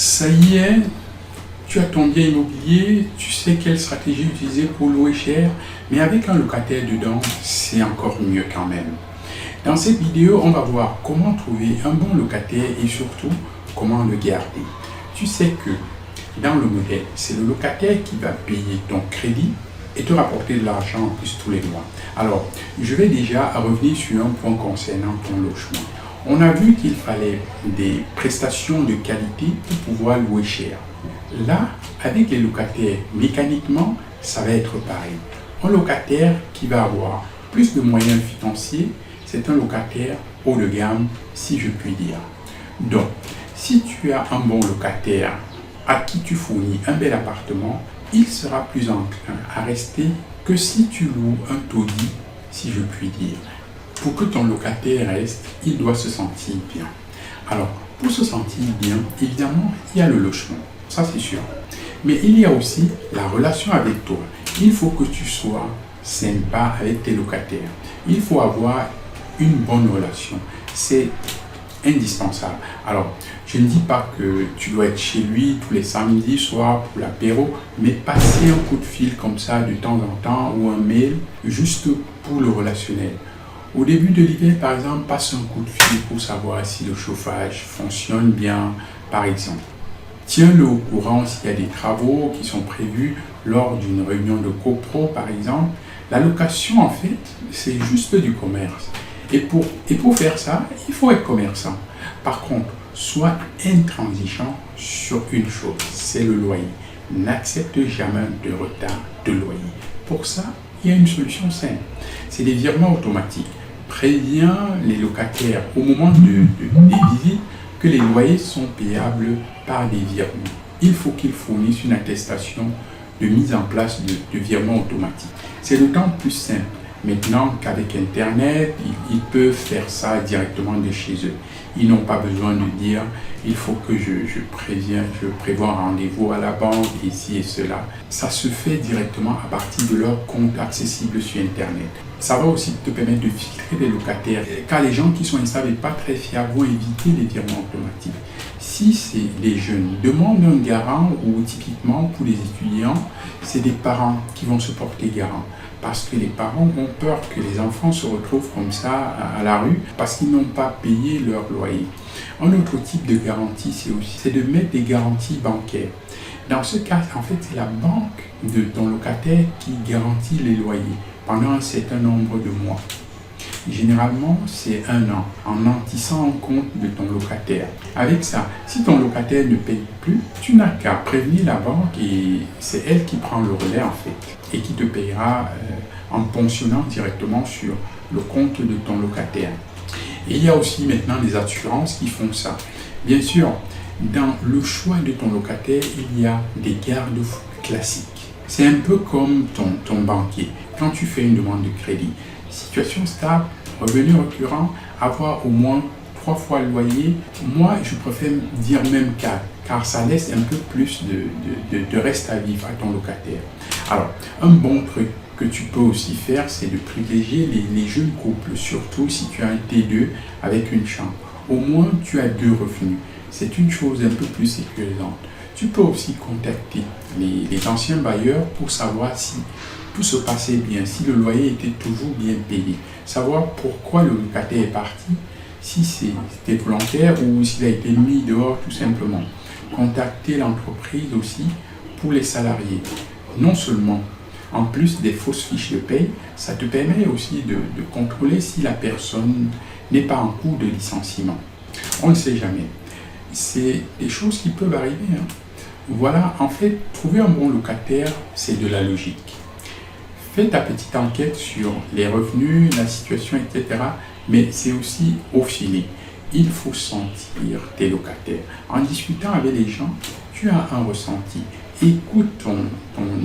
Ça y est, tu as ton bien immobilier, tu sais quelle stratégie utiliser pour louer cher, mais avec un locataire dedans, c'est encore mieux quand même. Dans cette vidéo, on va voir comment trouver un bon locataire et surtout comment le garder. Tu sais que dans le modèle, c'est le locataire qui va payer ton crédit et te rapporter de l'argent en plus tous les mois. Alors, je vais déjà revenir sur un point concernant ton logement. On a vu qu'il fallait des prestations de qualité pour pouvoir louer cher. Là, avec les locataires, mécaniquement, ça va être pareil. Un locataire qui va avoir plus de moyens financiers, c'est un locataire haut de gamme, si je puis dire. Donc, si tu as un bon locataire à qui tu fournis un bel appartement, il sera plus enclin à rester que si tu loues un taudis, si je puis dire. Pour que ton locataire reste, il doit se sentir bien. Alors, pour se sentir bien, évidemment, il y a le logement, ça c'est sûr. Mais il y a aussi la relation avec toi. Il faut que tu sois sympa avec tes locataires. Il faut avoir une bonne relation. C'est indispensable. Alors, je ne dis pas que tu dois être chez lui tous les samedis soirs pour l'apéro, mais passer un coup de fil comme ça de temps en temps ou un mail juste pour le relationnel. Au début de l'hiver, par exemple, passe un coup de fil pour savoir si le chauffage fonctionne bien, par exemple. Tiens-le au courant s'il y a des travaux qui sont prévus lors d'une réunion de copro, par exemple. La location, en fait, c'est juste du commerce. Et pour faire ça, il faut être commerçant. Par contre, sois intransigeant sur une chose, c'est le loyer. N'accepte jamais de retard de loyer. Pour ça, il y a une solution simple. C'est des virements automatiques. Préviens les locataires au moment des visites que les loyers sont payables par des virements. Il faut qu'ils fournissent une attestation de mise en place de virements automatiques. C'est d'autant plus simple maintenant qu'avec Internet, ils peuvent faire ça directement de chez eux. Ils n'ont pas besoin de dire il faut que je prévois un rendez-vous à la banque, ici et cela. Ça se fait directement à partir de leur compte accessible sur Internet. Ça va aussi te permettre de filtrer les locataires, car les gens qui sont instables et pas très fiables vont éviter les virements automatiques. Si c'est des jeunes, demande un garant ou typiquement pour les étudiants, c'est des parents qui vont se porter garant. Parce que les parents ont peur que les enfants se retrouvent comme ça à la rue parce qu'ils n'ont pas payé leur loyer. Un autre type de garantie, c'est de mettre des garanties bancaires. Dans ce cas, en fait, c'est la banque de ton locataire qui garantit les loyers pendant un certain nombre de mois. Généralement, c'est 1 an, en nantissant en compte de ton locataire. Avec ça, si ton locataire ne paye plus, tu n'as qu'à prévenir la banque et c'est elle qui prend le relais en fait et qui te payera en ponctionnant directement sur le compte de ton locataire. Et il y a aussi maintenant des assurances qui font ça. Bien sûr, dans le choix de ton locataire, il y a des garde-fous classiques. C'est un peu comme ton banquier. Quand tu fais une demande de crédit, situation stable, revenu récurrent, avoir au moins 3 fois le loyer. Moi, je préfère dire même 4, car ça laisse un peu plus de reste à vivre à ton locataire. Alors, un bon truc que tu peux aussi faire, c'est de privilégier les jeunes couples, surtout si tu as un T2 avec une chambre. Au moins, tu as 2 revenus. C'est une chose un peu plus sécurisante. Tu peux aussi contacter les anciens bailleurs pour savoir si tout se passait bien, si le loyer était toujours bien payé. Savoir pourquoi le locataire est parti, si c'était volontaire ou s'il a été mis dehors tout simplement. Contacter l'entreprise aussi pour les salariés. Non seulement, en plus des fausses fiches de paye, ça te permet aussi de contrôler si la personne n'est pas en cours de licenciement. On ne sait jamais. C'est des choses qui peuvent arriver. Voilà, en fait, trouver un bon locataire, c'est de la logique. Fais ta petite enquête sur les revenus, la situation, etc. Mais c'est aussi au feeling. Il faut sentir tes locataires. En discutant avec les gens, tu as un ressenti. Écoute ton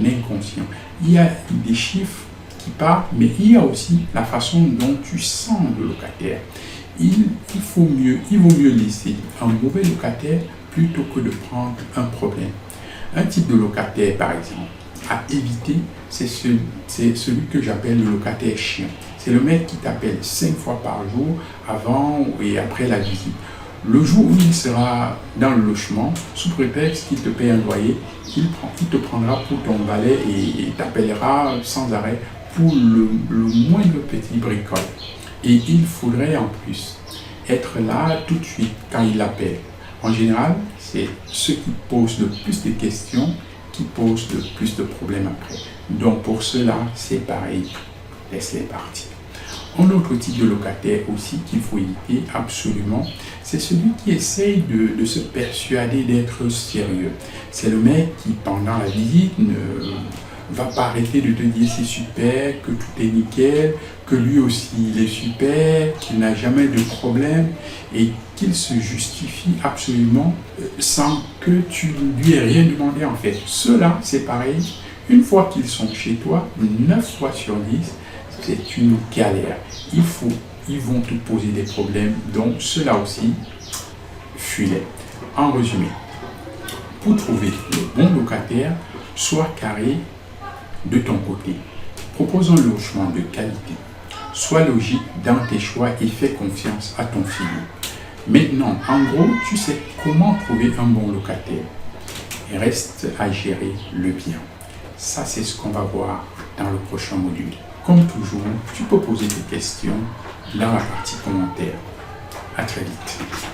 inconscient. Il y a des chiffres qui parlent, mais il y a aussi la façon dont tu sens le locataire. Il vaut mieux laisser un mauvais locataire plutôt que de prendre un problème. Un type de locataire, par exemple, à éviter, c'est celui que j'appelle le locataire chiant. C'est le mec qui t'appelle 5 fois par jour, avant et après la visite. Le jour où il sera dans le logement, sous prétexte qu'il te paye un loyer, il te prendra pour ton valet et t'appellera sans arrêt pour le moindre petit bricole. Et il faudrait en plus être là tout de suite quand il appelle. En général, c'est ceux qui posent le plus de questions qui posent le plus de problèmes après. Donc pour cela, c'est pareil, laisse-les partir. Un autre type de locataire aussi qu'il faut éviter absolument, c'est celui qui essaye de se persuader d'être sérieux. C'est le mec qui, pendant la visite, ne va pas arrêter de te dire c'est super, que tout est nickel, que lui aussi il est super, qu'il n'a jamais de problème et qu'il se justifie absolument sans que tu lui aies rien demandé en fait. Ceux-là, c'est pareil, une fois qu'ils sont chez toi, 9 fois sur 10, c'est une galère. Ils vont te poser des problèmes, donc ceux-là aussi, fuis-les. En résumé, pour trouver le bon locataire, sois carré de ton côté. Propose un logement de qualité. Sois logique dans tes choix et fais confiance à ton feeling. Maintenant, en gros, tu sais comment trouver un bon locataire. Et reste à gérer le bien. Ça, c'est ce qu'on va voir dans le prochain module. Comme toujours, tu peux poser tes questions dans la partie commentaires. À très vite.